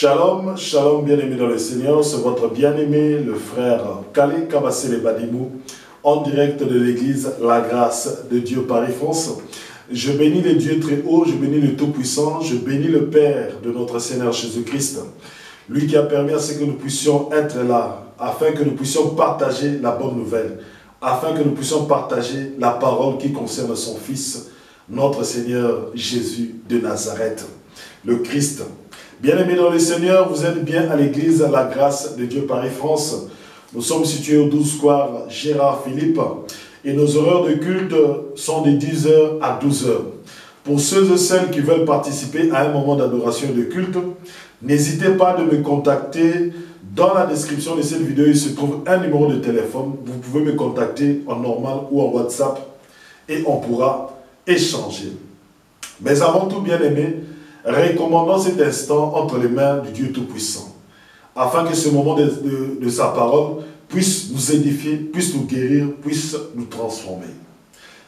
Shalom, shalom bien-aimé dans le Seigneur, c'est votre bien-aimé, le frère Kale Kabassele Badimou, en direct de l'église La Grâce de Dieu Paris-France. Je bénis le Dieu très haut, je bénis le Tout-Puissant, je bénis le Père de notre Seigneur Jésus-Christ, lui qui a permis à ce que nous puissions être là, afin que nous puissions partager la bonne nouvelle, afin que nous puissions partager la parole qui concerne son Fils, notre Seigneur Jésus de Nazareth, le Christ. Bien-aimés dans le Seigneur, vous êtes bien à l'église La Grâce de Dieu Paris-France. Nous sommes situés au 12 square Gérard Philippe et nos horaires de culte sont de 10h à 12h. Pour ceux et celles qui veulent participer à un moment d'adoration et de culte, n'hésitez pas de me contacter. Dans la description de cette vidéo, il se trouve un numéro de téléphone. Vous pouvez me contacter en normal ou en WhatsApp et on pourra échanger. Mais avant tout, bien-aimés, recommandons cet instant entre les mains du Dieu Tout-Puissant, afin que ce moment de sa parole puisse nous édifier, puisse nous guérir, puisse nous transformer.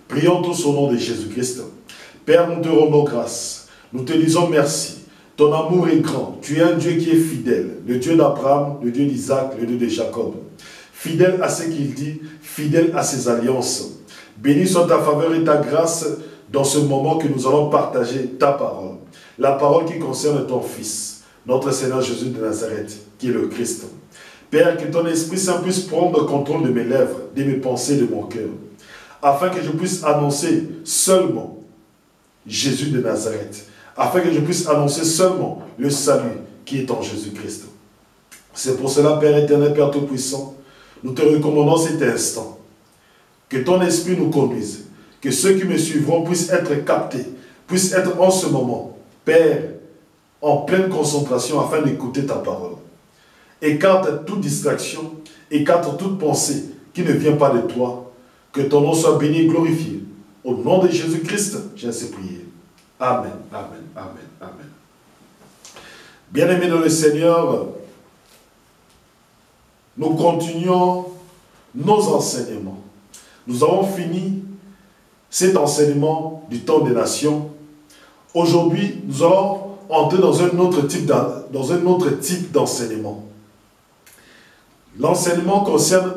Prions tous au nom de Jésus-Christ. Père, nous te rendons grâce. Nous te disons merci. Ton amour est grand. Tu es un Dieu qui est fidèle. Le Dieu d'Abraham, le Dieu d'Isaac, le Dieu de Jacob. Fidèle à ce qu'il dit, fidèle à ses alliances. Bénis soit ta faveur et ta grâce dans ce moment que nous allons partager ta parole. La parole qui concerne ton Fils, notre Seigneur Jésus de Nazareth, qui est le Christ. Père, que ton Esprit Saint puisse prendre le contrôle de mes lèvres, de mes pensées, de mon cœur, afin que je puisse annoncer seulement Jésus de Nazareth, afin que je puisse annoncer seulement le salut qui est en Jésus-Christ. C'est pour cela, Père éternel, Père Tout-Puissant, nous te recommandons cet instant, que ton Esprit nous conduise, que ceux qui me suivront puissent être captés, puissent être en ce moment, Père, en pleine concentration afin d'écouter ta parole. Écarte toute distraction, écarte toute pensée qui ne vient pas de toi. Que ton nom soit béni et glorifié. Au nom de Jésus-Christ, j'ai ainsi prié. Amen, amen, amen, amen. Bien-aimés dans le Seigneur, nous continuons nos enseignements. Nous avons fini cet enseignement du temps des nations. Aujourd'hui, nous allons entrer dans un autre type d'enseignement. L'enseignement concerne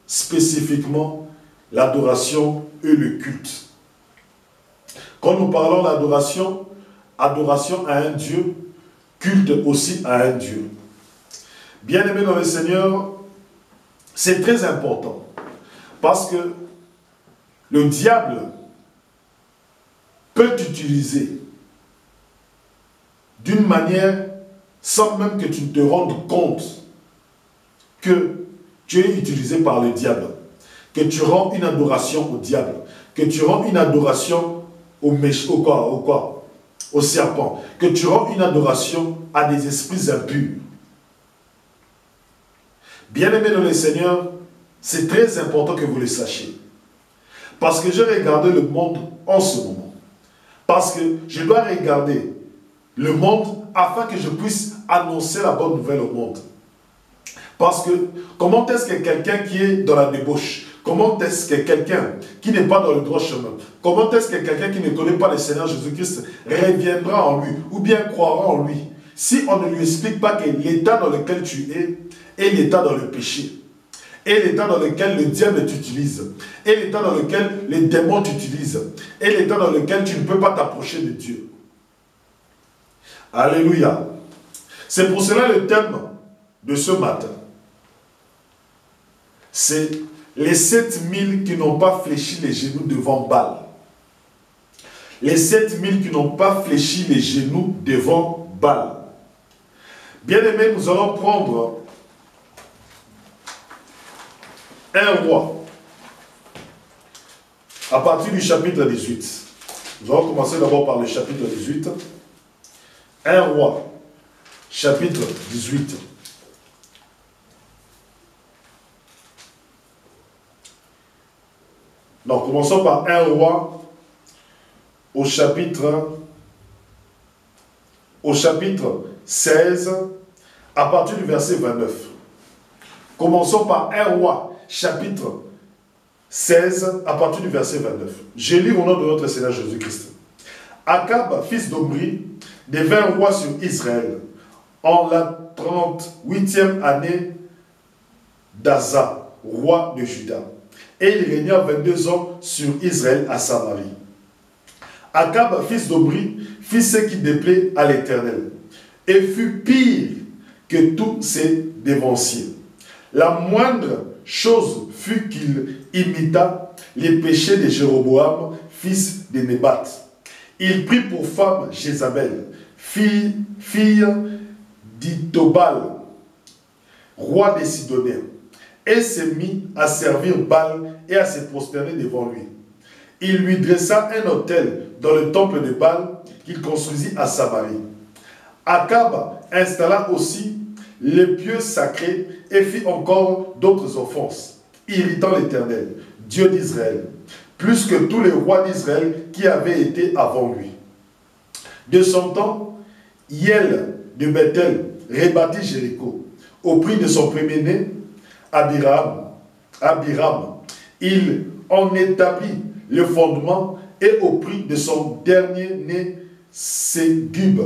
spécifiquement l'adoration et le culte. Quand nous parlons d'adoration, adoration à un Dieu, culte aussi à un Dieu. Bien-aimés dans le Seigneur, c'est très important parce que le diable peut t'utiliser d'une manière sans même que tu te rendes compte que tu es utilisé par le diable, que tu rends une adoration au diable, que tu rends une adoration au serpent, que tu rends une adoration à des esprits impurs. Bien-aimés dans le Seigneur, c'est très important que vous le sachiez. Parce que j'ai regardé le monde en ce moment. Parce que je dois regarder le monde afin que je puisse annoncer la bonne nouvelle au monde. Parce que comment est-ce que quelqu'un qui est dans la débauche, comment est-ce que quelqu'un qui n'est pas dans le droit chemin, comment est-ce que quelqu'un qui ne connaît pas le Seigneur Jésus-Christ reviendra en lui ou bien croira en lui si on ne lui explique pas que l'état dans lequel tu es est l'état dans le péché, est l'état dans lequel le diable t'utilise, est l'état dans lequel les démons t'utilisent, est l'état dans lequel tu ne peux pas t'approcher de Dieu. Alléluia. C'est pour cela le thème de ce matin. C'est les 7000 qui n'ont pas fléchi les genoux devant Baal. Les 7000 qui n'ont pas fléchi les genoux devant Baal. Bien-aimés, nous allons prendre un roi à partir du chapitre 18. Nous allons commencer d'abord par le chapitre 18. Un roi, chapitre 18. Donc, commençons par un roi au chapitre 16, à partir du verset 29. Commençons par un roi, chapitre 16, à partir du verset 29. Je lis au nom de notre Seigneur Jésus-Christ. Akab, fils d'Omri, devint roi sur Israël en la 38e année d'Asa, roi de Juda. Et il régna 22 ans sur Israël à Samarie. Akab, fils d'Omri, fit ce qui déplaît à l'Éternel, et fut pire que tous ses dévanciers. La moindre chose fut qu'il imita les péchés de Jéroboam, fils de Nébat. Il prit pour femme Jézabel, fille d'Itobal, roi des Sidoniens, et se mit à servir Baal et à se prosterner devant lui. Il lui dressa un autel dans le temple de Baal qu'il construisit à Samarie. Akab installa aussi les pieux sacrés et fit encore d'autres offenses, irritant l'Éternel, Dieu d'Israël, plus que tous les rois d'Israël qui avaient été avant lui. De son temps, Hiel de Bethel rebâtit Jéricho au prix de son premier-né, Abiram. Il en établit le fondement et au prix de son dernier-né, Ségub,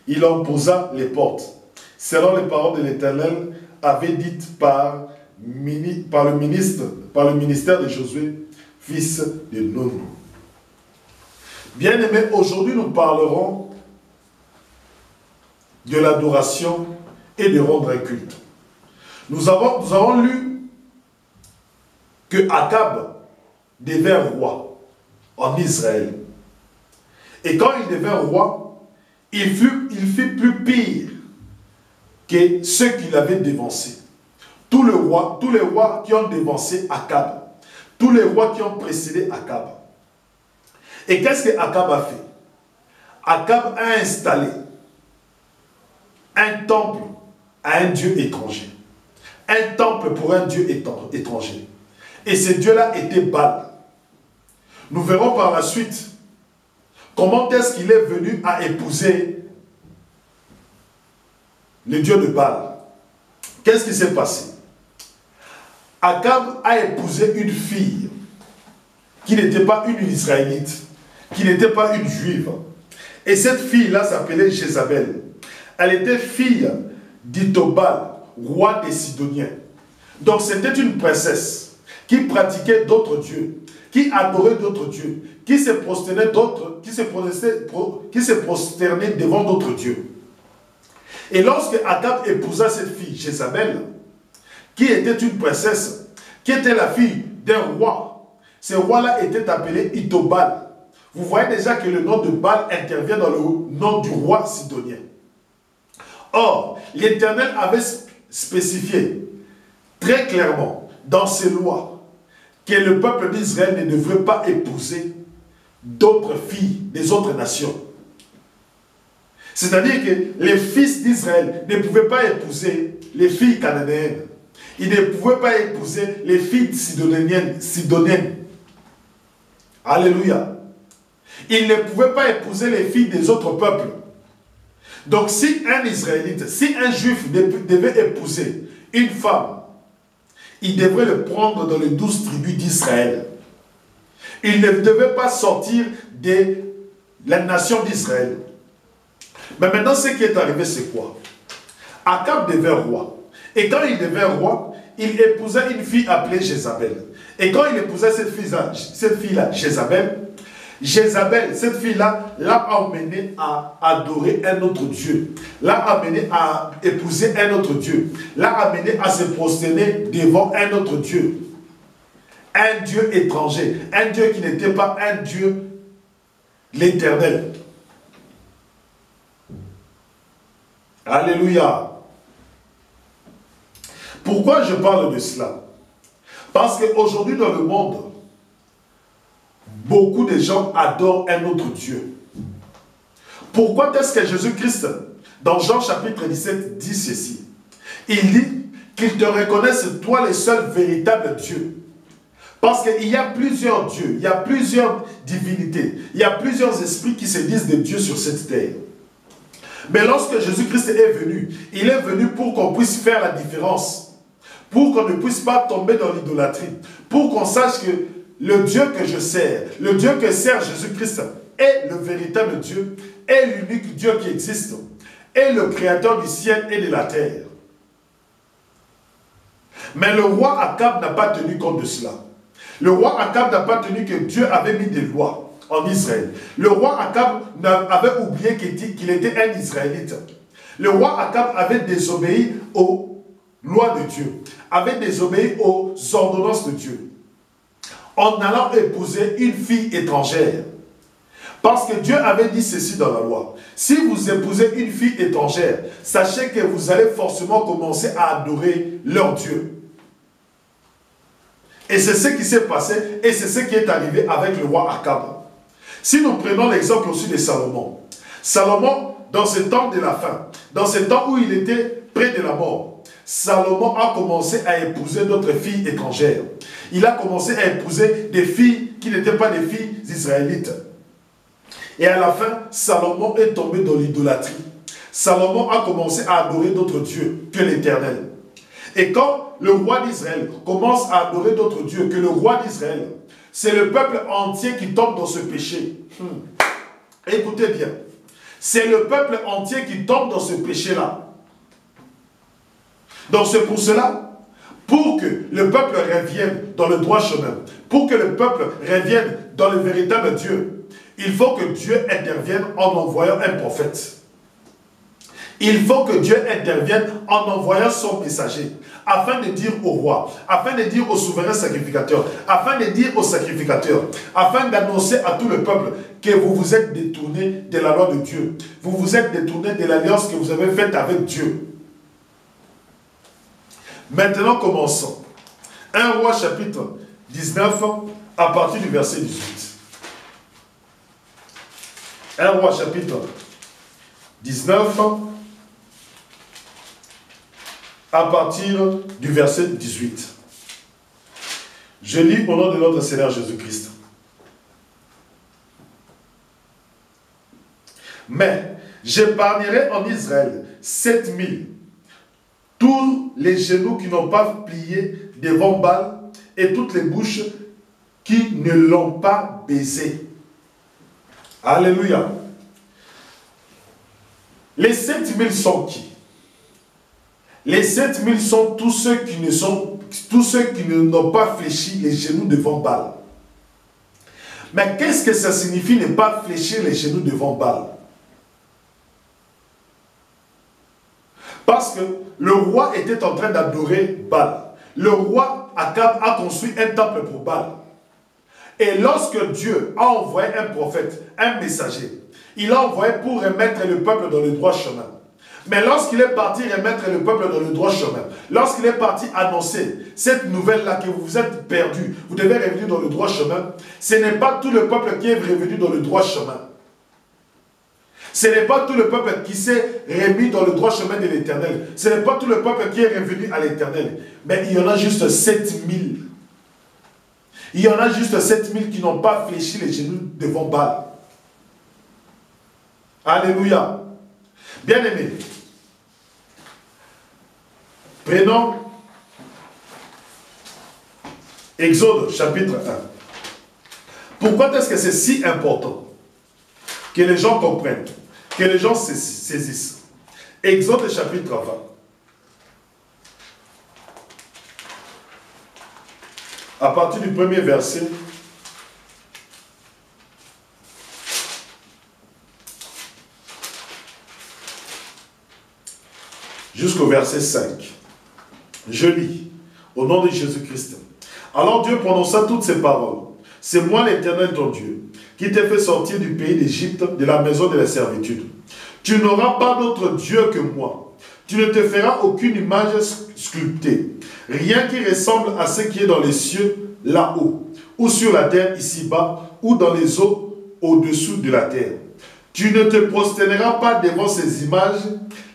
il en posa les portes, selon les paroles de l'Éternel avait dites par le ministère de Josué, fils de Nun. Bien-aimés, aujourd'hui nous parlerons de l'adoration et de rendre un culte. Nous avons lu que Akab devint roi en Israël. Et quand il devint roi, il fut plus pire que ceux qui l'avaient dévancé. Tous les rois qui ont dévancé Akab, tous les rois qui ont précédé Akab. Et qu'est-ce que Akab a fait? Akab a installé un temple à un dieu étranger. Un temple pour un dieu étranger. Et ce dieu-là était Baal. Nous verrons par la suite comment est-ce qu'il est venu à épouser le dieu de Baal. Qu'est-ce qui s'est passé? Akab a épousé une fille qui n'était pas une Israélite, qui n'était pas une Juive. Et cette fille-là s'appelait Jézabel. Elle était fille d'Itobal, roi des Sidoniens. Donc c'était une princesse qui pratiquait d'autres dieux, qui adorait d'autres dieux, qui se prosternait devant d'autres dieux. Et lorsque Akab épousa cette fille, Jézabel, qui était une princesse, qui était la fille d'un roi, ce roi-là était appelé Itobal. Vous voyez déjà que le nom de Baal intervient dans le nom du roi sidonien. Or, l'Éternel avait spécifié très clairement dans ses lois que le peuple d'Israël ne devrait pas épouser d'autres filles des autres nations. C'est-à-dire que les fils d'Israël ne pouvaient pas épouser les filles cananéennes. Ils ne pouvaient pas épouser les filles sidoniennes. Alléluia. Ils ne pouvaient pas épouser les filles des autres peuples. Donc si un Israélite, si un Juif devait épouser une femme, il devrait le prendre dans les 12 tribus d'Israël. Il ne devait pas sortir de la nation d'Israël. Mais maintenant, ce qui est arrivé, c'est quoi? Akab devint roi. Et quand il devint roi, il épousa une fille appelée Jézabel. Et quand il épousa cette fille-là, Jézabel, cette fille-là, l'a amené à adorer un autre Dieu, l'a amené à épouser un autre Dieu, l'a amené à se prosterner devant un autre Dieu. Un Dieu étranger, un Dieu qui n'était pas un Dieu, l'Éternel. Alléluia. Pourquoi je parle de cela? Parce qu'aujourd'hui dans le monde, beaucoup de gens adorent un autre Dieu. Pourquoi est-ce que Jésus-Christ, dans Jean chapitre 17, dit ceci? Il dit qu'ils te reconnaissent toi le seul véritable Dieu. Parce qu'il y a plusieurs dieux, il y a plusieurs divinités, il y a plusieurs esprits qui se disent des dieux sur cette terre. Mais lorsque Jésus-Christ est venu, il est venu pour qu'on puisse faire la différence, pour qu'on ne puisse pas tomber dans l'idolâtrie, pour qu'on sache que le Dieu que je sers, le Dieu que sert Jésus-Christ est le véritable Dieu, est l'unique Dieu qui existe, est le créateur du ciel et de la terre. Mais le roi Akab n'a pas tenu compte de cela. Le roi Akab n'a pas tenu que Dieu avait mis des lois en Israël. Le roi Akab avait oublié qu'il était un Israélite. Le roi Akab avait désobéi aux lois de Dieu, avait désobéi aux ordonnances de Dieu, en allant épouser une fille étrangère. Parce que Dieu avait dit ceci dans la loi. Si vous épousez une fille étrangère, sachez que vous allez forcément commencer à adorer leur Dieu. Et c'est ce qui s'est passé et c'est ce qui est arrivé avec le roi Akab. Si nous prenons l'exemple aussi de Salomon. Salomon, dans ce temps de la fin, dans ce temps où il était près de la mort, Salomon a commencé à épouser d'autres filles étrangères. Il a commencé à épouser des filles qui n'étaient pas des filles israélites. Et à la fin, Salomon est tombé dans l'idolâtrie. Salomon a commencé à adorer d'autres dieux que l'Éternel. Et quand le roi d'Israël commence à adorer d'autres dieux que le roi d'Israël, c'est le peuple entier qui tombe dans ce péché. Écoutez bien. C'est le peuple entier qui tombe dans ce péché-là. Donc c'est pour cela, pour que le peuple revienne dans le droit chemin, pour que le peuple revienne dans le véritable Dieu, il faut que Dieu intervienne en envoyant un prophète. Il faut que Dieu intervienne en envoyant son messager, afin de dire au roi, afin de dire au souverain sacrificateur, afin de dire aux sacrificateurs, afin d'annoncer à tout le peuple que vous vous êtes détourné de la loi de Dieu. Vous vous êtes détourné de l'alliance que vous avez faite avec Dieu. Maintenant, commençons. 1 Roi chapitre 19, à partir du verset 18. 1 Roi chapitre 19, à partir du verset 18. Je lis au nom de notre Seigneur Jésus-Christ. Mais j'épargnerai en Israël 7000, tous les genoux qui n'ont pas plié devant Baal et toutes les bouches qui ne l'ont pas baisé. Alléluia. Les 7000 sont qui? Les 7000 sont tous ceux qui n'ont pas fléchi les genoux devant Baal. Mais qu'est-ce que ça signifie ne pas fléchir les genoux devant Baal? Parce que le roi était en train d'adorer Baal. Le roi Akab a construit un temple pour Baal. Et lorsque Dieu a envoyé un prophète, un messager, il a envoyé pour remettre le peuple dans le droit chemin. Mais lorsqu'il est parti remettre le peuple dans le droit chemin, lorsqu'il est parti annoncer cette nouvelle-là que vous vous êtes perdu, vous devez revenir dans le droit chemin, ce n'est pas tout le peuple qui est revenu dans le droit chemin. Ce n'est pas tout le peuple qui s'est remis dans le droit chemin de l'Éternel. Ce n'est pas tout le peuple qui est revenu à l'Éternel. Mais il y en a juste 7000. Il y en a juste 7000 qui n'ont pas fléchi les genoux devant Baal. Alléluia. Bien-aimés, prenons Exode chapitre 1. Pourquoi est-ce que c'est si important que les gens comprennent, que les gens saisissent? Exode chapitre 20. À partir du premier verset, jusqu'au verset 5. Je lis, au nom de Jésus-Christ. Alors Dieu prononça toutes ces paroles. C'est moi l'Éternel ton Dieu, qui t'ai fait sortir du pays d'Égypte, de la maison de la servitude. Tu n'auras pas d'autre Dieu que moi. Tu ne te feras aucune image sculptée, rien qui ressemble à ce qui est dans les cieux là-haut, ou sur la terre ici-bas, ou dans les eaux au-dessous de la terre. Tu ne te prosterneras pas devant ces images,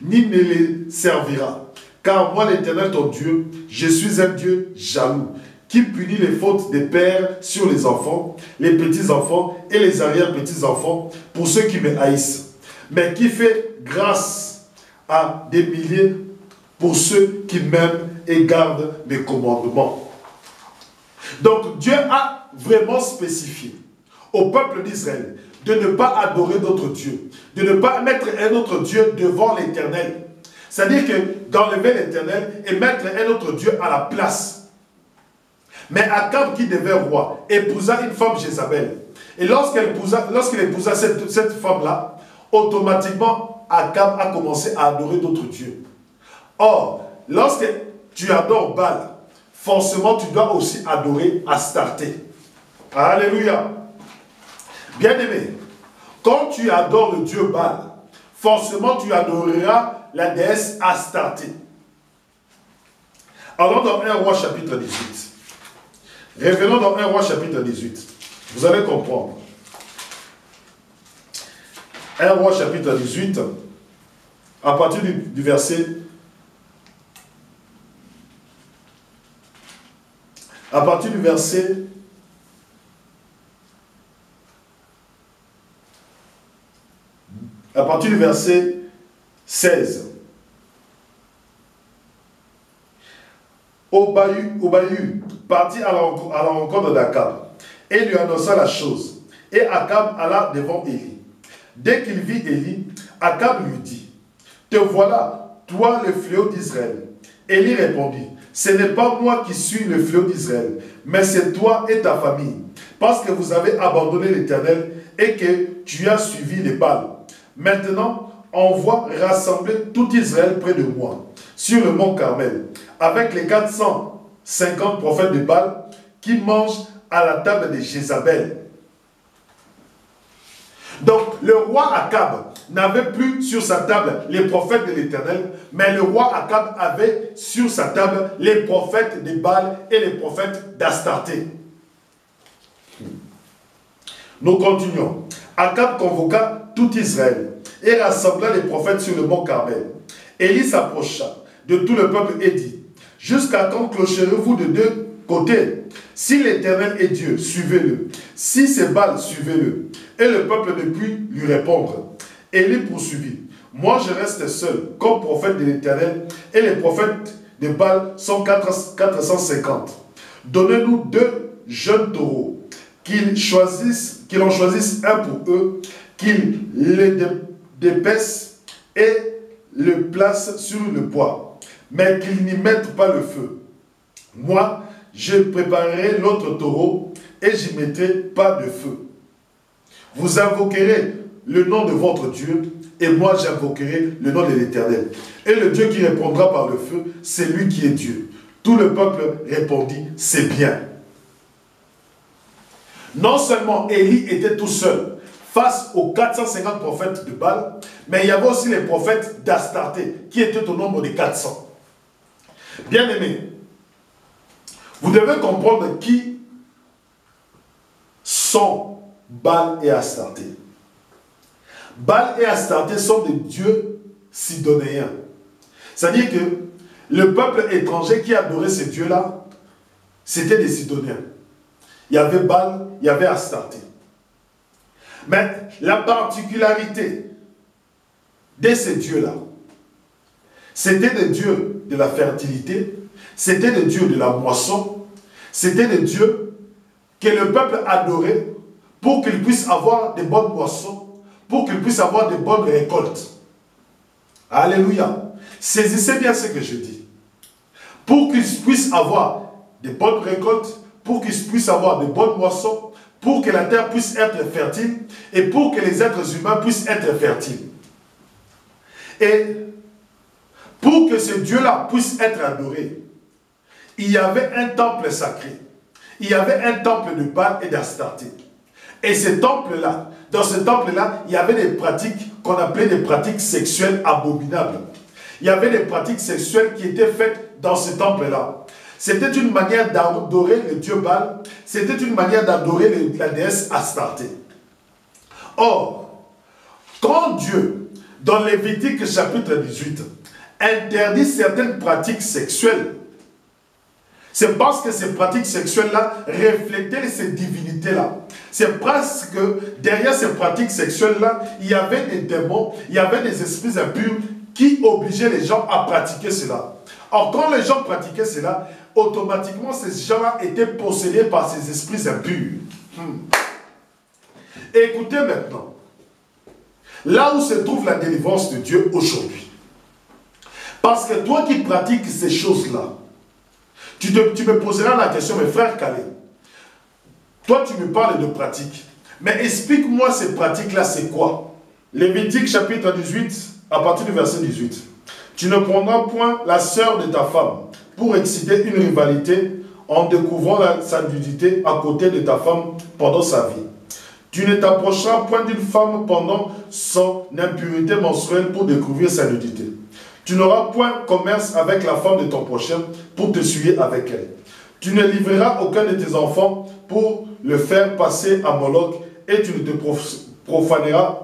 ni ne les serviras. Car moi, l'Éternel, ton Dieu, je suis un Dieu jaloux, qui punit les fautes des pères sur les enfants, les petits-enfants et les arrière-petits-enfants, pour ceux qui me haïssent, mais qui fait grâce à des milliers pour ceux qui m'aiment et gardent mes commandements. Donc Dieu a vraiment spécifié au peuple d'Israël de ne pas adorer d'autres dieux, de ne pas mettre un autre Dieu devant l'Éternel. C'est-à-dire que d'enlever l'Éternel et mettre un autre Dieu à la place. Mais Akab, qui devait roi, épousa une femme Jézabel. Et lorsqu'il épousa cette femme-là, automatiquement, Akab a commencé à adorer d'autres dieux. Or, lorsque tu adores Baal, forcément tu dois aussi adorer Astarté. Alléluia. Bien-aimé, quand tu adores le dieu Baal, forcément tu adoreras la déesse Astarté. Allons dans 1 Roi chapitre 18. Revenons dans 1 Roi chapitre 18. Vous allez comprendre. 1 Roi chapitre 18, à partir du verset... À partir du verset... À partir du verset 16. Obayu partit à la rencontre d'Akab et lui annonça la chose. Et Akab alla devant Élie. Dès qu'il vit Élie, Akab lui dit, « Te voilà, toi le fléau d'Israël. » Élie répondit, « Ce n'est pas moi qui suis le fléau d'Israël, mais c'est toi et ta famille, parce que vous avez abandonné l'Éternel et que tu as suivi les Baals. Maintenant, envoie rassembler tout Israël près de moi, sur le mont Carmel, avec les 450 prophètes de Baal qui mangent à la table de Jézabel. » Donc, le roi Akab n'avait plus sur sa table les prophètes de l'Éternel, mais le roi Akab avait sur sa table les prophètes de Baal et les prophètes d'Astarté. Nous continuons. Akab convoqua tout Israël et rassembla les prophètes sur le mont Carmel. Élie s'approcha de tout le peuple et dit, « Jusqu'à quand clocherez-vous de deux côtés? Si l'Éternel est Dieu, suivez-le. Si c'est Baal, suivez-le. » Et le peuple ne put lui répondre. Élie poursuivit, « Moi je reste seul comme prophète de l'Éternel et les prophètes de Baal sont 450. Donnez-nous 2 jeunes taureaux, qu'ils en choisissent un pour eux, qu'ils les dépècent et le placent sur le bois, mais qu'ils n'y mettent pas le feu. Moi, je préparerai l'autre taureau et j'y mettrai pas de feu. Vous invoquerez le nom de votre Dieu et moi j'invoquerai le nom de l'Éternel. Et le Dieu qui répondra par le feu, c'est lui qui est Dieu. » Tout le peuple répondit, « C'est bien. » Non seulement Élie était tout seul face aux 450 prophètes de Baal, mais il y avait aussi les prophètes d'Astarté qui étaient au nombre de 400. Bien-aimés, vous devez comprendre qui sont Baal et Astarté. Baal et Astarté sont des dieux sidonéens. C'est-à-dire que le peuple étranger qui adorait ces dieux-là, c'était des Sidoniens. Il y avait Baal, il y avait Astarté. Mais la particularité de ces dieux-là, c'était des dieux de la fertilité, c'était des dieux de la moisson, c'était des dieux que le peuple adorait pour qu'il puisse avoir de bonnes moissons, pour qu'il puisse avoir de bonnes récoltes. Alléluia. Saisissez bien ce que je dis. Pour qu'ils puissent avoir de bonnes récoltes, pour qu'ils puissent avoir de bonnes moissons, pour que la terre puisse être fertile et pour que les êtres humains puissent être fertiles. Et pour que ce Dieu-là puisse être adoré, il y avait un temple sacré. Il y avait un temple de Baal et d'Astarté. Et ce temple-là, dans ce temple-là, il y avait des pratiques qu'on appelait des pratiques sexuelles abominables. Il y avait des pratiques sexuelles qui étaient faites dans ce temple-là. C'était une manière d'adorer le dieu Baal, c'était une manière d'adorer la déesse Astarté. Or, quand Dieu, dans Lévitique chapitre 18, interdit certaines pratiques sexuelles, c'est parce que ces pratiques sexuelles-là reflétaient ces divinités-là. C'est parce que derrière ces pratiques sexuelles-là, il y avait des démons, il y avait des esprits impurs qui obligeaient les gens à pratiquer cela. Or, quand les gens pratiquaient cela, automatiquement, ces gens-là étaient possédés par ces esprits impurs. Écoutez maintenant. Là où se trouve la délivrance de Dieu aujourd'hui. Parce que toi qui pratiques ces choses-là, tu me poseras la question, mes frères Calais, toi tu me parles de pratique, mais explique-moi ces pratiques-là, c'est quoi? Lévitique chapitre 18, à partir du verset 18. Tu ne prendras point la sœur de ta femme pour exciter une rivalité en découvrant sa nudité à côté de ta femme pendant sa vie. Tu ne t'approcheras point d'une femme pendant son impureté menstruelle pour découvrir sa nudité. Tu n'auras point commerce avec la femme de ton prochain pour te souiller avec elle. Tu ne livreras aucun de tes enfants pour le faire passer à Moloch et tu ne profaneras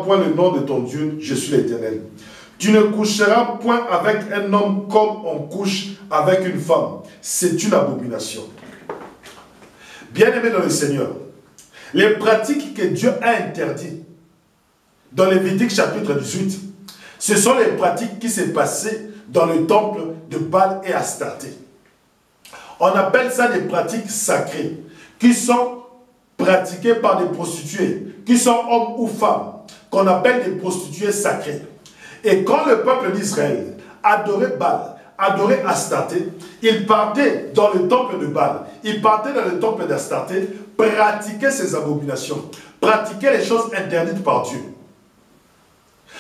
point le nom de ton Dieu, je suis l'Éternel. Tu ne coucheras point avec un homme comme on couche avec une femme. C'est une abomination. Bien-aimés dans le Seigneur, les pratiques que Dieu a interdites dans Lévitique chapitre 18, ce sont les pratiques qui s'est passées dans le temple de Baal et Astarté. On appelle ça des pratiques sacrées qui sont pratiquées par des prostituées, qui sont hommes ou femmes, qu'on appelle des prostituées sacrées. Et quand le peuple d'Israël adorait Baal, adorait Astarté, il partait dans le temple de Baal, il partait dans le temple d'Astarté, pratiquait ces abominations, pratiquait les choses interdites par Dieu.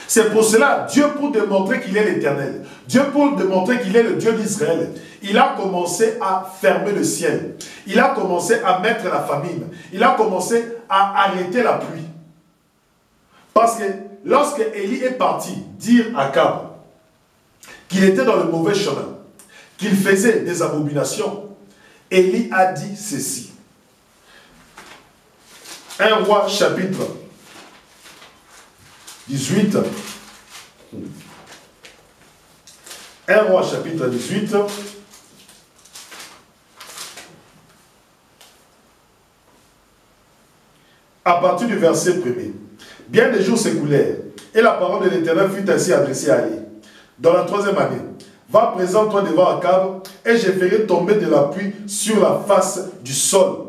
C'est pour cela, Dieu pour démontrer qu'il est l'Éternel, Dieu pour démontrer qu'il est le Dieu d'Israël, il a commencé à fermer le ciel, il a commencé à mettre la famine, il a commencé à arrêter la pluie. Parce que lorsque Élie est parti dire à Akab qu'il était dans le mauvais chemin, qu'il faisait des abominations, Élie a dit ceci. 1 Roi chapitre 18. 1 Roi chapitre 18. À partir du verset 1er. Bien des jours s'écoulèrent, et la parole de l'Éternel fut ainsi adressée à Élie. Dans la 3e année, va présente-toi devant Akab, et je ferai tomber de la pluie sur la face du sol.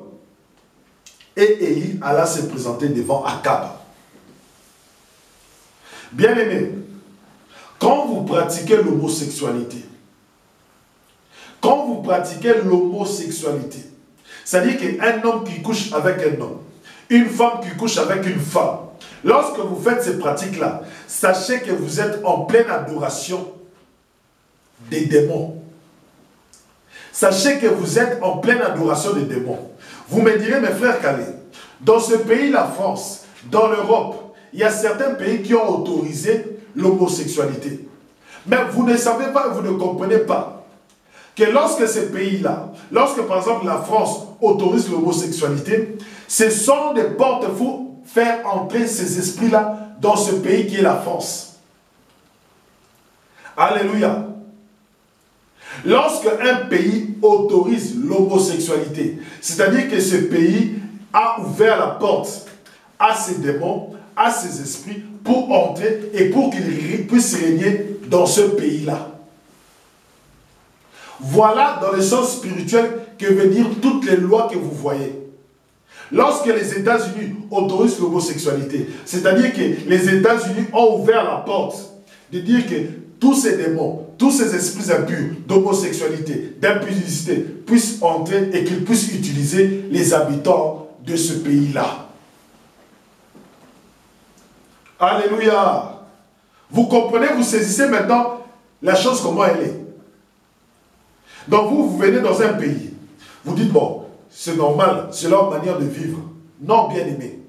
Et Élie alla se présenter devant Akab. Bien-aimés, quand vous pratiquez l'homosexualité, c'est-à-dire qu'un homme qui couche avec un homme, une femme qui couche avec une femme, lorsque vous faites ces pratiques-là, sachez que vous êtes en pleine adoration des démons. Sachez que vous êtes en pleine adoration des démons. Vous me direz, mes frères Calais, dans ce pays, la France, dans l'Europe, il y a certains pays qui ont autorisé l'homosexualité. Mais vous ne savez pas, vous ne comprenez pas que lorsque ces pays-là, lorsque par exemple la France autorise l'homosexualité, ce sont des portes pour faire entrer ces esprits-là dans ce pays qui est la France. Alléluia. Lorsque un pays autorise l'homosexualité, c'est-à-dire que ce pays a ouvert la porte à ces démons, à ces esprits, pour entrer et pour qu'ils puissent régner dans ce pays-là. Voilà dans le sens spirituel que veut dire toutes les lois que vous voyez. Lorsque les États-Unis autorisent l'homosexualité, c'est-à-dire que les États-Unis ont ouvert la porte de dire que tous ces démons, tous ces esprits impurs d'homosexualité, d'impudicité puissent entrer et qu'ils puissent utiliser les habitants de ce pays-là. Alléluia. Vous comprenez, vous saisissez maintenant la chose comment elle est. Donc vous venez dans un pays, vous dites bon, c'est normal, c'est leur manière de vivre. Non, bien aimé.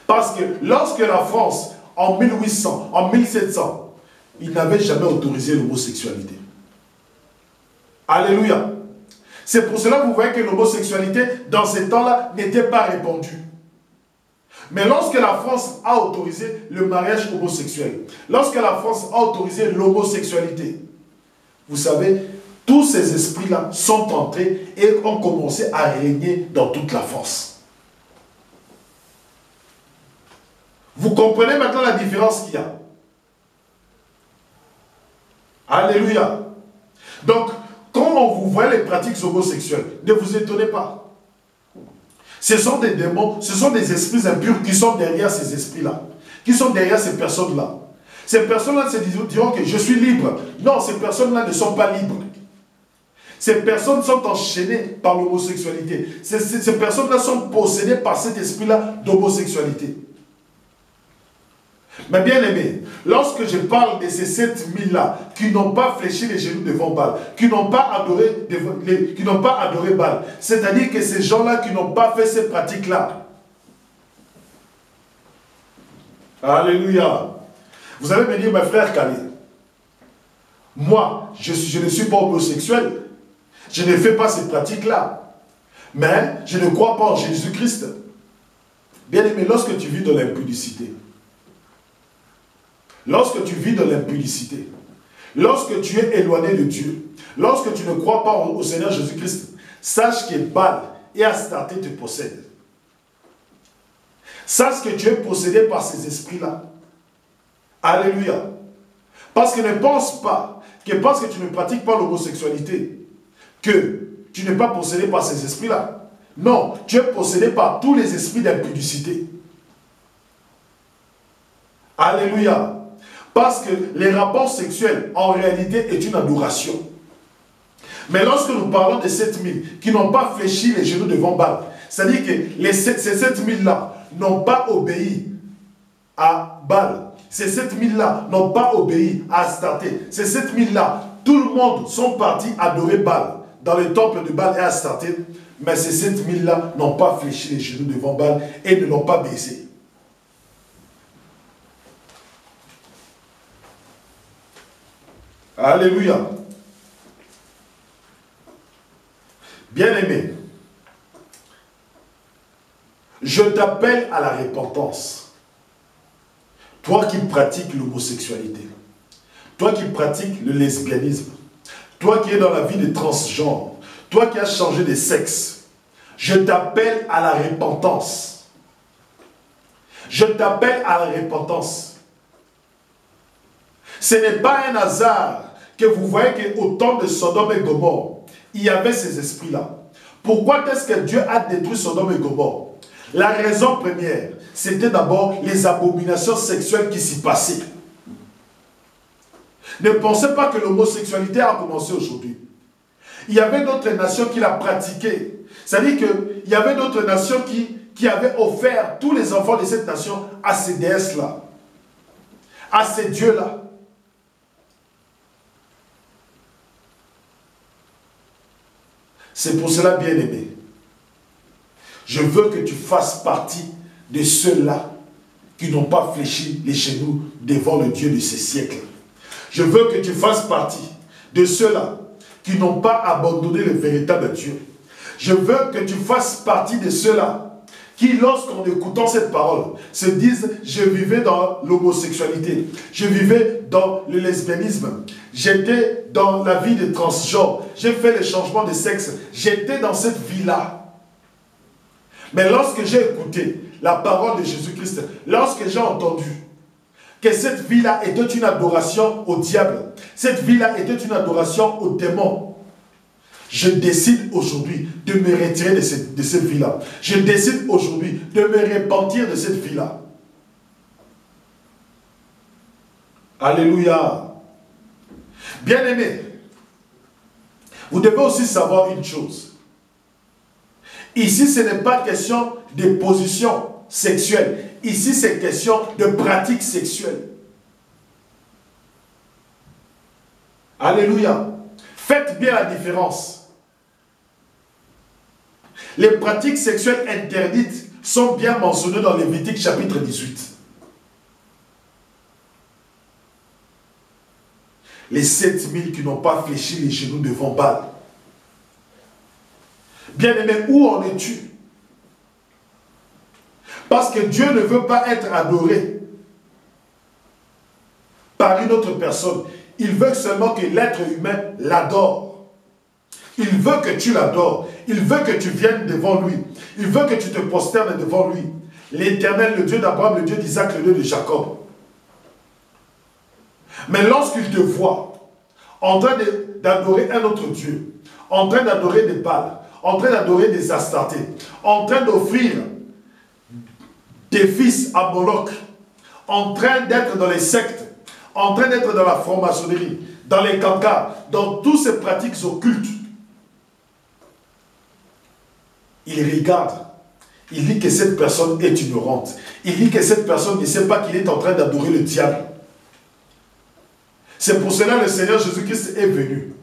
Parce que lorsque la France, en 1800, en 1700, ils n'avaient jamais autorisé l'homosexualité. Alléluia. C'est pour cela que vous voyez que l'homosexualité, dans ces temps-là, n'était pas répandue. Mais lorsque la France a autorisé le mariage homosexuel, lorsque la France a autorisé l'homosexualité, vous savez, tous ces esprits-là sont entrés et ont commencé à régner dans toute la France. Vous comprenez maintenant la différence qu'il y a? Alléluia. Donc, quand vous voyez les pratiques homosexuelles, ne vous étonnez pas. Ce sont des démons, ce sont des esprits impurs qui sont derrière ces esprits-là, qui sont derrière ces personnes-là. Ces personnes-là se diront que je suis libre. Non, ces personnes-là ne sont pas libres. Ces personnes sont enchaînées par l'homosexualité. Ces personnes-là sont possédées par cet esprit-là d'homosexualité. Mais bien aimé, lorsque je parle de ces 7000-là qui n'ont pas fléchi les genoux devant Baal, qui n'ont pas adoré Baal, c'est-à-dire que ces gens-là qui n'ont pas fait ces pratiques-là. Alléluia. Vous allez me dire, mes frères Kali, moi, je ne suis pas homosexuel. Je ne fais pas ces pratiques-là. Mais je ne crois pas en Jésus-Christ. Bien aimé, lorsque tu vis dans l'impudicité, lorsque tu vis dans l'impudicité, lorsque tu es éloigné de Dieu, lorsque tu ne crois pas au Seigneur Jésus-Christ, sache que Baal et Astarté te possèdent. Sache que tu es possédé par ces esprits-là. Alléluia. Parce que ne pense pas que parce que tu ne pratiques pas l'homosexualité, que tu n'es pas possédé par ces esprits-là. Non, tu es possédé par tous les esprits d'impudicité. Alléluia. Parce que les rapports sexuels, en réalité, est une adoration. Mais lorsque nous parlons de 7000 qui n'ont pas fléchi les genoux devant Baal, c'est-à-dire que ces 7000-là n'ont pas obéi à Baal. Ces 7000-là n'ont pas obéi à Astarté. Ces 7000-là, tout le monde sont partis adorer Baal dans le temple de Baal et Astarté. Mais ces 7000-là n'ont pas fléchi les genoux devant Baal et ne l'ont pas baisé. Alléluia. Bien-aimé, je t'appelle à la repentance. Toi qui pratiques l'homosexualité, toi qui pratiques le lesbianisme, toi qui es dans la vie de transgenre, toi qui as changé de sexe, je t'appelle à la repentance. Je t'appelle à la repentance. Ce n'est pas un hasard que vous voyez qu'au temps de Sodome et Gomorrhe, il y avait ces esprits-là. Pourquoi est-ce que Dieu a détruit Sodome et Gomorrhe? La raison première, c'était d'abord les abominations sexuelles qui s'y passaient. Ne pensez pas que l'homosexualité a commencé aujourd'hui. Il y avait d'autres nations qui la pratiquaient. C'est-à-dire qu'il y avait d'autres nations qui avaient offert tous les enfants de cette nation à ces déesses-là, à ces dieux-là. C'est pour cela, bien-aimé, je veux que tu fasses partie de ceux-là qui n'ont pas fléchi les genoux devant le Dieu de ces siècles. Je veux que tu fasses partie de ceux-là qui n'ont pas abandonné le véritable Dieu. Je veux que tu fasses partie de ceux-là qui, lorsqu'en écoutant cette parole, se disent « Je vivais dans l'homosexualité, je vivais dans le lesbianisme, j'étais dans la vie de transgenre, j'ai fait les changements de sexe, j'étais dans cette vie-là. » Mais lorsque j'ai écouté la parole de Jésus-Christ, lorsque j'ai entendu que cette vie-là était une adoration au diable, cette vie-là était une adoration aux démons, je décide aujourd'hui de me retirer de cette vie-là. Je décide aujourd'hui de me repentir de cette vie-là. Alléluia. Bien-aimés, vous devez aussi savoir une chose. Ici, ce n'est pas question de position sexuelle. Ici, c'est question de pratique sexuelle. Alléluia. Faites bien la différence. Les pratiques sexuelles interdites sont bien mentionnées dans Lévitique chapitre 18. Les 7000 qui n'ont pas fléchi les genoux devant Baal. Bien-aimé, où en es-tu? Parce que Dieu ne veut pas être adoré par une autre personne. Il veut seulement que l'être humain l'adore. Il veut que tu l'adores. Il veut que tu viennes devant lui. Il veut que tu te prosternes devant lui. L'Éternel, le Dieu d'Abraham, le Dieu d'Isaac, le Dieu de Jacob. Mais lorsqu'il te voit en train d'adorer un autre Dieu, en train d'adorer des Baals, en train d'adorer des Astartés, en train d'offrir des fils à Moloch, en train d'être dans les sectes, en train d'être dans la franc-maçonnerie, dans les cancans, dans toutes ces pratiques occultes, il regarde, il dit que cette personne est ignorante. Il dit que cette personne ne sait pas qu'il est en train d'adorer le diable. C'est pour cela que le Seigneur Jésus-Christ est venu.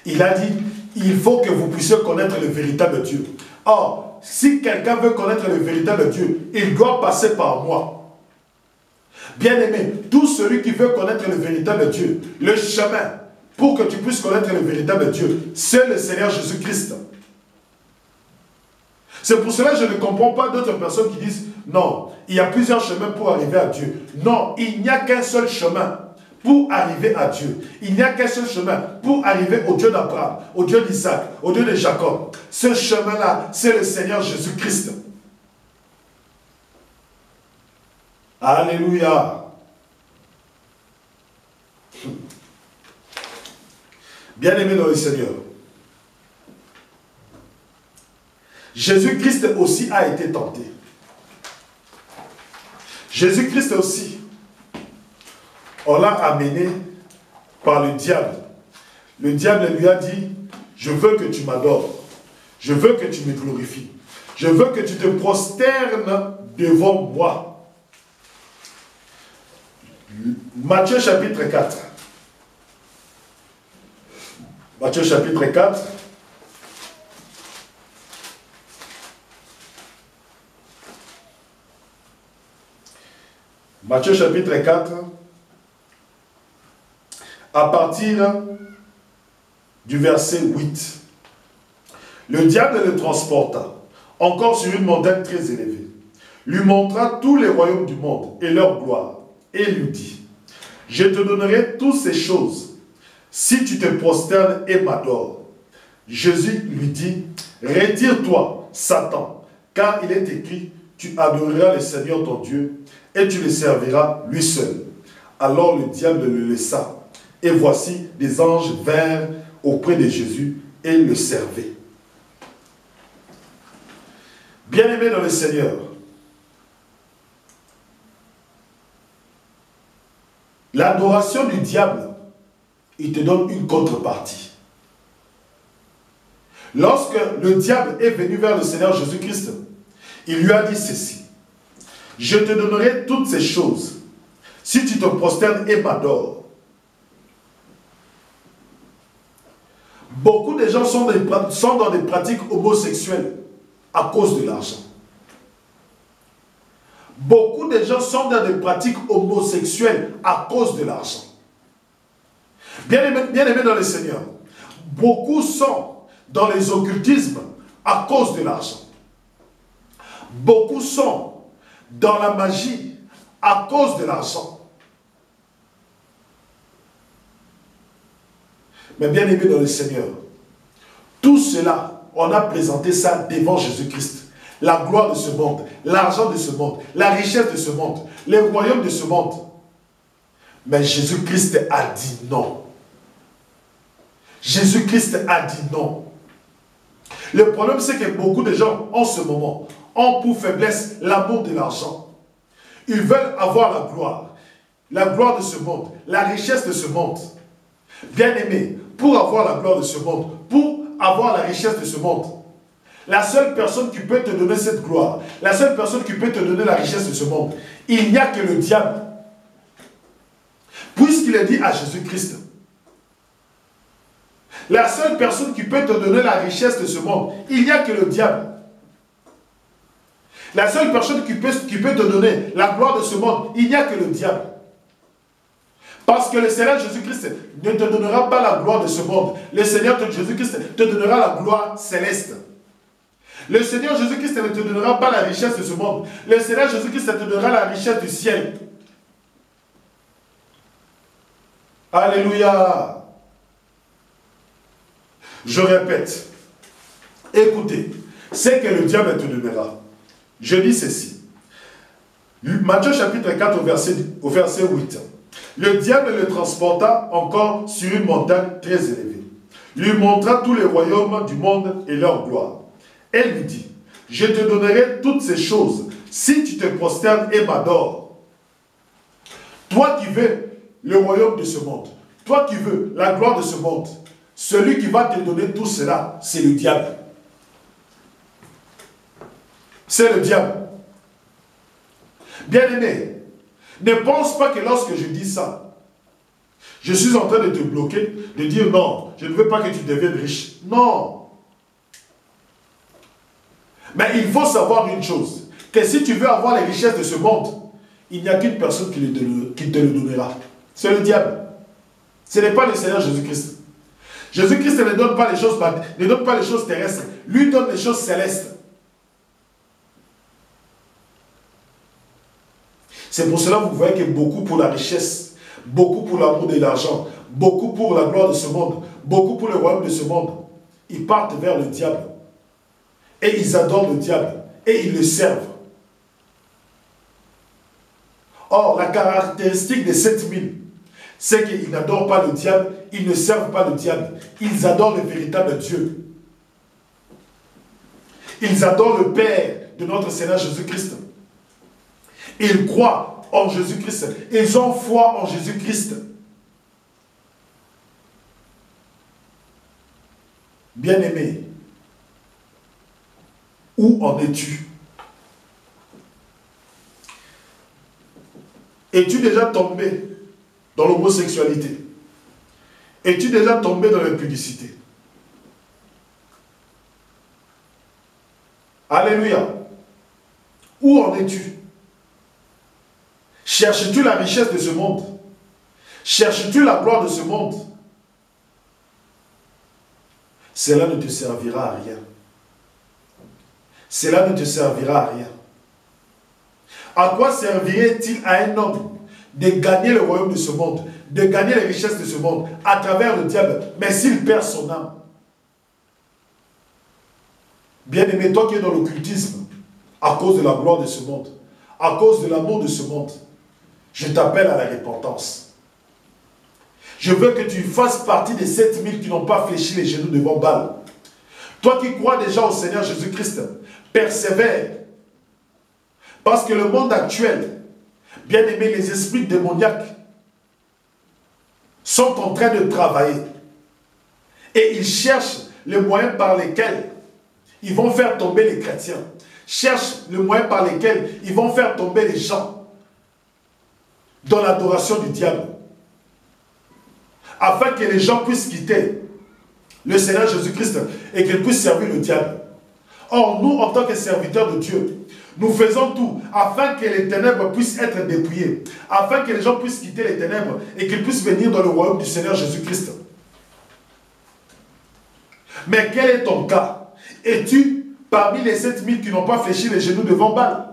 Il a dit, il faut que vous puissiez connaître le véritable Dieu. Or, si quelqu'un veut connaître le véritable Dieu, il doit passer par moi. Bien-aimé, tout celui qui veut connaître le véritable Dieu, le chemin pour que tu puisses connaître le véritable Dieu, c'est le Seigneur Jésus-Christ. C'est pour cela que je ne comprends pas d'autres personnes qui disent non, il y a plusieurs chemins pour arriver à Dieu. Non, il n'y a qu'un seul chemin pour arriver à Dieu. Il n'y a qu'un seul chemin pour arriver au Dieu d'Abraham, au Dieu d'Isaac, au Dieu de Jacob. Ce chemin-là, c'est le Seigneur Jésus-Christ. Alléluia. Bien-aimé dans le Seigneur, Jésus-Christ aussi a été tenté. Jésus-Christ aussi, on l'a amené par le diable. Le diable lui a dit, je veux que tu m'adores. Je veux que tu me glorifies. Je veux que tu te prosternes devant moi. Matthieu chapitre 4. Matthieu chapitre 4. Matthieu chapitre 4, à partir du verset 8. Le diable le transporta, encore sur une montagne très élevée, lui montra tous les royaumes du monde et leur gloire, et lui dit, je te donnerai toutes ces choses, si tu te prosternes et m'adores. Jésus lui dit, retire-toi, Satan, car il est écrit, tu adoreras le Seigneur ton Dieu, et tu le serviras lui seul. Alors le diable le laissa, et voici des anges vinrent auprès de Jésus et le servaient. Bien-aimé dans le Seigneur, l'adoration du diable, il te donne une contrepartie. Lorsque le diable est venu vers le Seigneur Jésus-Christ, il lui a dit ceci, je te donnerai toutes ces choses si tu te prosternes et m'adores. Beaucoup de gens sont dans des pratiques homosexuelles à cause de l'argent. Beaucoup de gens sont dans des pratiques homosexuelles à cause de l'argent. Bien-aimés dans le Seigneur, beaucoup sont dans les occultismes à cause de l'argent. Beaucoup sont dans la magie à cause de l'argent. Mais bien aimé dans le Seigneur, tout cela, on a présenté ça devant Jésus-Christ. La gloire de ce monde, l'argent de ce monde, la richesse de ce monde, les royaumes de ce monde. Mais Jésus-Christ a dit non. Jésus-Christ a dit non. Le problème, c'est que beaucoup de gens, en ce moment, ont pour faiblesse l'amour de l'argent. Ils veulent avoir la gloire de ce monde, la richesse de ce monde. Bien-aimé, pour avoir la gloire de ce monde, pour avoir la richesse de ce monde, la seule personne qui peut te donner cette gloire, la seule personne qui peut te donner la richesse de ce monde, il n'y a que le diable. Puisqu'il est dit à Jésus-Christ, la seule personne qui peut te donner la richesse de ce monde, il n'y a que le diable. La seule personne qui peut te donner la gloire de ce monde, il n'y a que le diable. Parce que le Seigneur Jésus-Christ ne te donnera pas la gloire de ce monde. Le Seigneur Jésus-Christ te donnera la gloire céleste. Le Seigneur Jésus-Christ ne te donnera pas la richesse de ce monde. Le Seigneur Jésus-Christ te donnera la richesse du ciel. Alléluia. Je répète. Écoutez, c'est que le diable te donnera. Je dis ceci. Matthieu chapitre 4 au verset 8. Le diable le transporta encore sur une montagne très élevée. lui montra tous les royaumes du monde et leur gloire. Elle lui dit, je te donnerai toutes ces choses si tu te prosternes et m'adores. Toi qui veux le royaume de ce monde, toi qui veux la gloire de ce monde, celui qui va te donner tout cela, c'est le diable. C'est le diable. Bien-aimé, ne pense pas que lorsque je dis ça, je suis en train de te bloquer, de dire non, je ne veux pas que tu deviennes riche. Non. Mais il faut savoir une chose, que si tu veux avoir les richesses de ce monde, il n'y a qu'une personne qui te le donnera. C'est le diable. Ce n'est pas le Seigneur Jésus-Christ. Jésus-Christ ne donne pas les choses terrestres. Lui donne les choses célestes. C'est pour cela que vous voyez que beaucoup pour la richesse, beaucoup pour l'amour de l'argent, beaucoup pour la gloire de ce monde, beaucoup pour le royaume de ce monde, ils partent vers le diable. Et ils adorent le diable. Et ils le servent. Or, la caractéristique des 7000, c'est qu'ils n'adorent pas le diable, ils ne servent pas le diable. Ils adorent le véritable Dieu. Ils adorent le Père de notre Seigneur Jésus-Christ. Ils croient en Jésus-Christ. Ils ont foi en Jésus-Christ. Bien-aimé, où en es-tu? Es-tu déjà tombé dans l'homosexualité? Es-tu déjà tombé dans l'impudicité? Alléluia. Où en es-tu? Cherches-tu la richesse de ce monde? Cherches-tu la gloire de ce monde? Cela ne te servira à rien. Cela ne te servira à rien. À quoi servirait-il à un homme de gagner le royaume de ce monde, de gagner les richesses de ce monde à travers le diable, mais s'il perd son âme? Bien-aimé, toi qui es dans l'occultisme, à cause de la gloire de ce monde, à cause de l'amour de ce monde, je t'appelle à la repentance. Je veux que tu fasses partie des 7000 qui n'ont pas fléchi les genoux devant Baal. Toi qui crois déjà au Seigneur Jésus-Christ, persévère. Parce que le monde actuel, bien aimé, les esprits démoniaques sont en train de travailler. Et ils cherchent les moyens par lesquels ils vont faire tomber les chrétiens. Cherchent le moyen par lesquels ils vont faire tomber les gens dans l'adoration du diable. Afin que les gens puissent quitter le Seigneur Jésus-Christ et qu'ils puissent servir le diable. Or, nous, en tant que serviteurs de Dieu, nous faisons tout afin que les ténèbres puissent être dépouillées, afin que les gens puissent quitter les ténèbres et qu'ils puissent venir dans le royaume du Seigneur Jésus-Christ. Mais quel est ton cas? Es-tu parmi les 7000 qui n'ont pas fléchi les genoux devant Baal?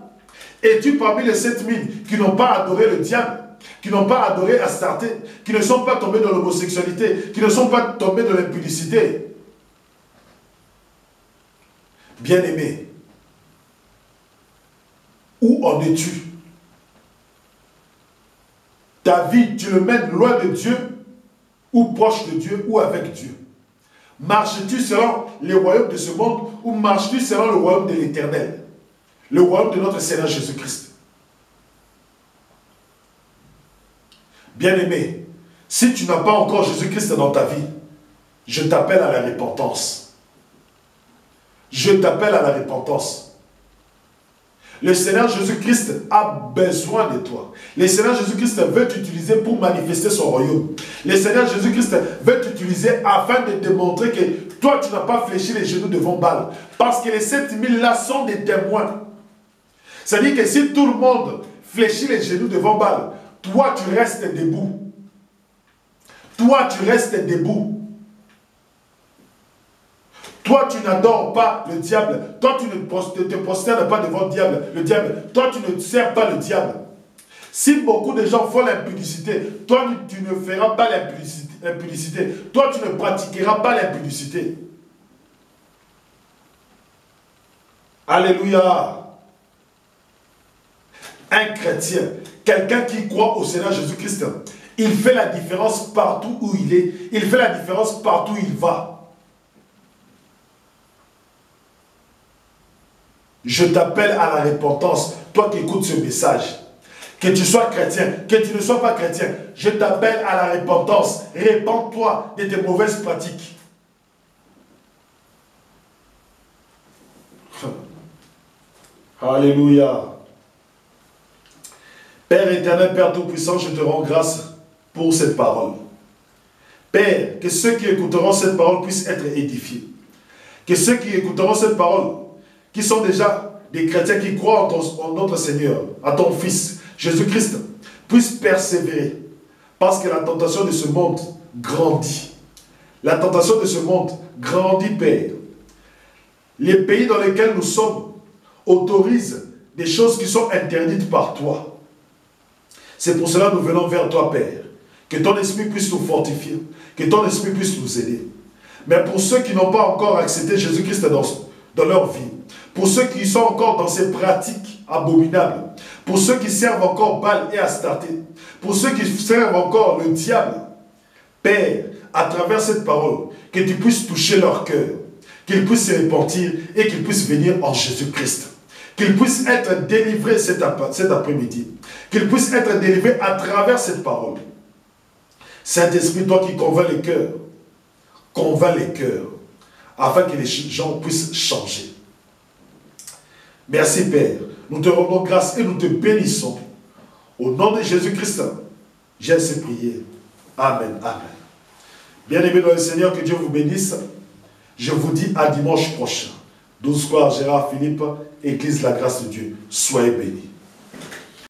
Es-tu parmi les 7000 qui n'ont pas adoré le diable, qui n'ont pas adoré Astarté, qui ne sont pas tombés dans l'homosexualité, qui ne sont pas tombés dans l'impudicité? Bien-aimé, où en es-tu? Ta vie, tu le mènes loin de Dieu, ou proche de Dieu, ou avec Dieu? Marches-tu selon les royaumes de ce monde, ou marches-tu selon le royaume de l'Éternel, le royaume de notre Seigneur Jésus-Christ? Bien-aimé, si tu n'as pas encore Jésus-Christ dans ta vie, je t'appelle à la repentance. Je t'appelle à la repentance. Le Seigneur Jésus-Christ a besoin de toi. Le Seigneur Jésus-Christ veut t'utiliser pour manifester son royaume. Le Seigneur Jésus-Christ veut t'utiliser afin de te montrer que toi, tu n'as pas fléchi les genoux devant Baal. Parce que les 7000 là sont des témoins. C'est-à-dire que si tout le monde fléchit les genoux devant Baal, toi, tu restes debout. Toi, tu restes debout. Toi, tu n'adores pas le diable. Toi, tu ne te prosternes pas devant le diable. Toi, tu ne sers pas le diable. Si beaucoup de gens font l'impudicité, toi, tu ne feras pas l'impudicité. Toi, tu ne pratiqueras pas l'impudicité. Alléluia. Un chrétien, quelqu'un qui croit au Seigneur Jésus-Christ, il fait la différence partout où il est. Il fait la différence partout où il va. Je t'appelle à la repentance, toi qui écoutes ce message. Que tu sois chrétien, que tu ne sois pas chrétien, je t'appelle à la repentance. Répands-toi de tes mauvaises pratiques. Alléluia. Père éternel, Père tout-puissant, je te rends grâce pour cette parole. Père, que ceux qui écouteront cette parole puissent être édifiés. Que ceux qui écouteront cette parole, qui sont déjà des chrétiens qui croient en notre Seigneur, à ton Fils, Jésus-Christ, puissent persévérer. Parce que la tentation de ce monde grandit. La tentation de ce monde grandit, Père. Les pays dans lesquels nous sommes autorisent des choses qui sont interdites par toi. C'est pour cela que nous venons vers toi, Père. Que ton esprit puisse nous fortifier. Que ton esprit puisse nous aider. Mais pour ceux qui n'ont pas encore accepté Jésus-Christ dans leur vie, pour ceux qui sont encore dans ces pratiques abominables, pour ceux qui servent encore Baal et Astarté, pour ceux qui servent encore le diable, Père, à travers cette parole, que tu puisses toucher leur cœur, qu'ils puissent se repentir et qu'ils puissent venir en Jésus-Christ. Qu'ils puissent être délivrés cet après-midi. Qu'ils puissent être délivrés à travers cette parole. Saint-Esprit, toi qui convaincs les cœurs, afin que les gens puissent changer. Merci Père, nous te rendons grâce et nous te bénissons. Au nom de Jésus-Christ, j'ai ainsi prié. Amen, amen. Bien-aimés dans le Seigneur, que Dieu vous bénisse. Je vous dis à dimanche prochain. 12 square Gérard Philippe, Église la grâce de Dieu. Soyez bénis.